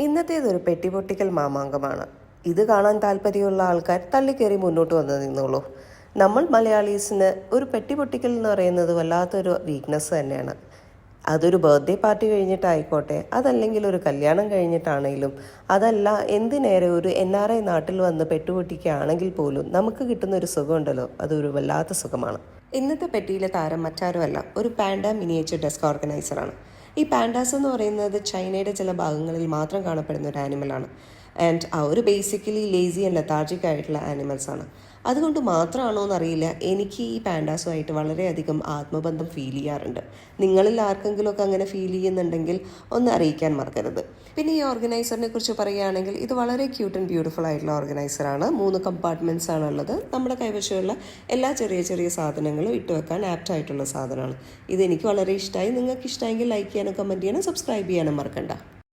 ഇന്നത്തേതൊരു പെട്ടിപൊട്ടിക്കൽ മാമാങ്കമാണ്. ഇത് കാണാൻ താല്പര്യമുള്ള ആൾക്കാർ തള്ളിക്കയറി മുന്നോട്ട് വന്ന് നിന്നോളൂ. നമ്മൾ മലയാളീസിന് ഒരു പെട്ടിപൊട്ടിക്കൽ എന്ന് പറയുന്നത് വല്ലാത്തൊരു വീക്ക്നെസ് തന്നെയാണ്. അതൊരു ബർത്ത്ഡേ പാർട്ടി കഴിഞ്ഞിട്ടായിക്കോട്ടെ, അതല്ലെങ്കിൽ ഒരു കല്യാണം കഴിഞ്ഞിട്ടാണെങ്കിലും, അതല്ല എന്തിനേറെ ഒരു NRI നാട്ടിൽ വന്ന് പെട്ടുപൊട്ടിക്കുകയാണെങ്കിൽ പോലും നമുക്ക് കിട്ടുന്ന ഒരു സുഖമുണ്ടല്ലോ, അതൊരു വല്ലാത്ത സുഖമാണ്. ഇന്നത്തെ പെട്ടിയിലെ താരം മറ്റാരുമല്ല, ഒരു പാൻഡ മിനിയേച്ചർ ഡെസ്ക് ഓർഗനൈസറാണ്. ഈ പാൻഡാസ് എന്ന് പറയുന്നത് ചൈനയുടെ ചില ഭാഗങ്ങളിൽ മാത്രം കാണപ്പെടുന്ന ഒരു ആനിമലാണ്. ആൻഡ് അവർ ബേസിക്കലി ലേസി ആൻഡ് ലെത്താർജിക് ആയിട്ടുള്ള ആനിമൽസാണ്. അതുകൊണ്ട് മാത്രമാണോ എന്നറിയില്ല, എനിക്ക് ഈ പാൻഡാസുമായിട്ട് വളരെയധികം ആത്മബന്ധം ഫീൽ ചെയ്യാറുണ്ട്. നിങ്ങളിൽ ആർക്കെങ്കിലുമൊക്കെ അങ്ങനെ ഫീൽ ചെയ്യുന്നുണ്ടെങ്കിൽ ഒന്ന് അറിയിക്കാൻ മറക്കരുത്. പിന്നെ ഈ ഓർഗനൈസറിനെ കുറിച്ച് പറയുകയാണെങ്കിൽ ഇത് വളരെ ക്യൂട്ട് ആൻഡ് ബ്യൂട്ടിഫുൾ ആയിട്ടുള്ള ഓർഗനൈസറാണ്. 3 കമ്പാർട്ട്മെൻറ്റ്സ് ആണുള്ളത്. നമ്മുടെ കൈവശമുള്ള എല്ലാ ചെറിയ ചെറിയ സാധനങ്ങളും ഇട്ട് വെക്കാൻ ആപ്റ്റ് ആയിട്ടുള്ള സാധനമാണ്. ഇതെനിക്ക് വളരെ ഇഷ്ടമായി. നിങ്ങൾക്ക് ഇഷ്ടമെങ്കിൽ ലൈക്ക് ചെയ്യാനും കമൻറ്റ് ചെയ്യാനും സബ്സ്ക്രൈബ് ചെയ്യാനും മറക്കണ്ട.